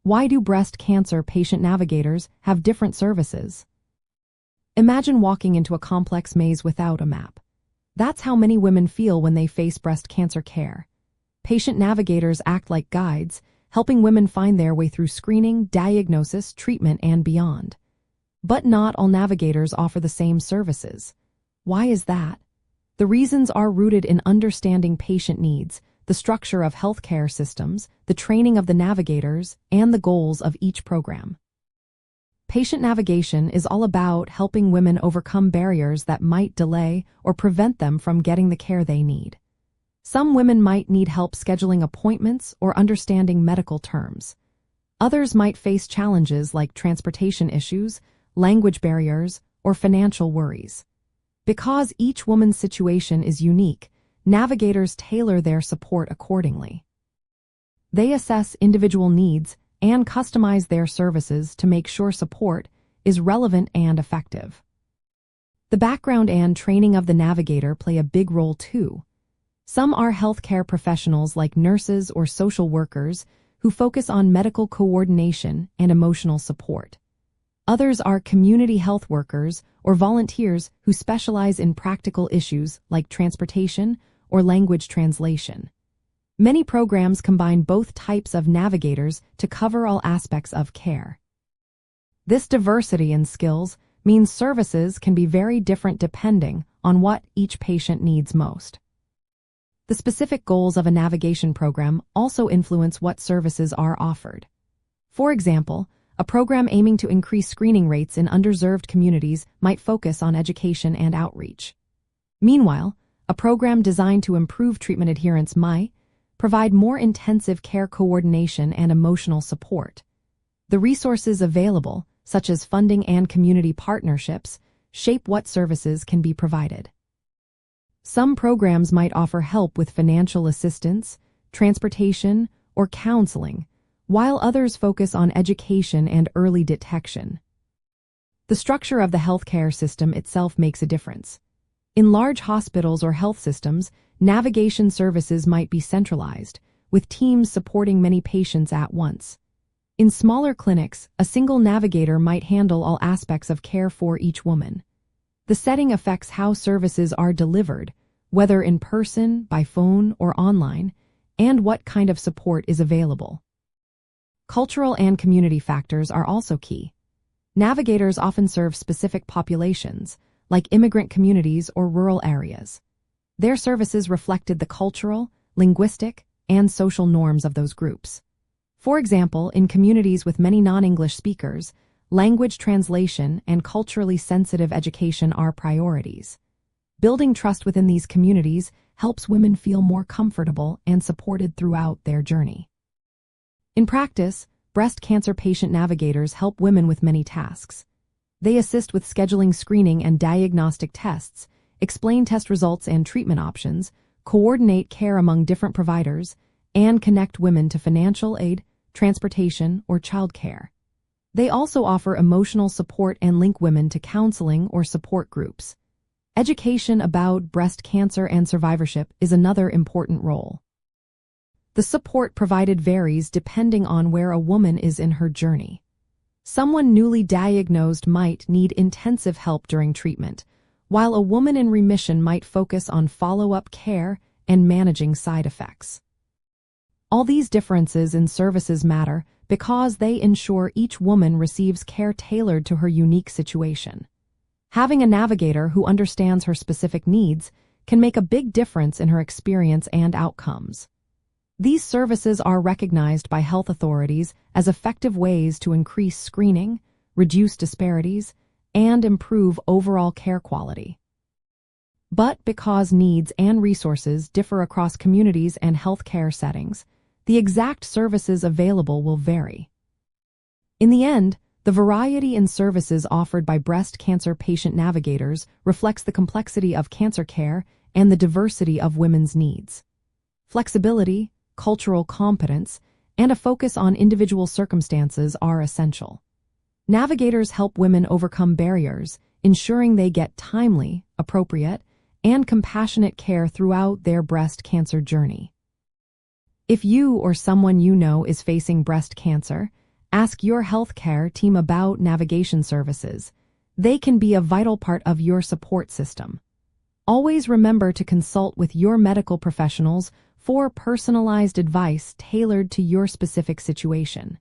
Why do breast cancer patient navigators have different services? Imagine walking into a complex maze without a map. That's how many women feel when they face breast cancer care. Patient navigators act like guides, helping women find their way through screening, diagnosis, treatment, and beyond. But not all navigators offer the same services. Why is that? The reasons are rooted in understanding patient needs, the structure of healthcare systems, the training of the navigators, and the goals of each program. Patient navigation is all about helping women overcome barriers that might delay or prevent them from getting the care they need. Some women might need help scheduling appointments or understanding medical terms. Others might face challenges like transportation issues, language barriers, or financial worries. Because each woman's situation is unique, navigators tailor their support accordingly. They assess individual needs and customize their services to make sure support is relevant and effective. The background and training of the navigator play a big role too. Some are healthcare professionals like nurses or social workers who focus on medical coordination and emotional support. Others are community health workers or volunteers who specialize in practical issues like transportation or language translation. Many programs combine both types of navigators to cover all aspects of care. This diversity in skills means services can be very different depending on what each patient needs most. The specific goals of a navigation program also influence what services are offered. For example, a program aiming to increase screening rates in underserved communities might focus on education and outreach. Meanwhile, a program designed to improve treatment adherence might provide more intensive care coordination and emotional support. The resources available, such as funding and community partnerships, shape what services can be provided. Some programs might offer help with financial assistance, transportation, or counseling, while others focus on education and early detection. The structure of the healthcare system itself makes a difference. In large hospitals or health systems, navigation services might be centralized, with teams supporting many patients at once. In smaller clinics, a single navigator might handle all aspects of care for each woman. The setting affects how services are delivered, whether in person, by phone, or online, and what kind of support is available. Cultural and community factors are also key. Navigators often serve specific populations, like immigrant communities or rural areas. Their services reflected the cultural, linguistic, and social norms of those groups. For example, in communities with many non-English speakers, language translation and culturally sensitive education are priorities. Building trust within these communities helps women feel more comfortable and supported throughout their journey. In practice, breast cancer patient navigators help women with many tasks. They assist with scheduling screening and diagnostic tests, explain test results and treatment options, coordinate care among different providers, and connect women to financial aid, transportation, or childcare. They also offer emotional support and link women to counseling or support groups. Education about breast cancer and survivorship is another important role. The support provided varies depending on where a woman is in her journey. Someone newly diagnosed might need intensive help during treatment, while a woman in remission might focus on follow-up care and managing side effects. All these differences in services matter because they ensure each woman receives care tailored to her unique situation. Having a navigator who understands her specific needs can make a big difference in her experience and outcomes. These services are recognized by health authorities as effective ways to increase screening, reduce disparities, and improve overall care quality. But because needs and resources differ across communities and healthcare settings, the exact services available will vary. In the end, the variety in services offered by breast cancer patient navigators reflects the complexity of cancer care and the diversity of women's needs. Flexibility, cultural competence, and a focus on individual circumstances are essential. Navigators help women overcome barriers, ensuring they get timely, appropriate, and compassionate care throughout their breast cancer journey. If you or someone you know is facing breast cancer, Ask your healthcare team about navigation services. They can be a vital part of your support system. Always remember to consult with your medical professionals for personalized advice tailored to your specific situation.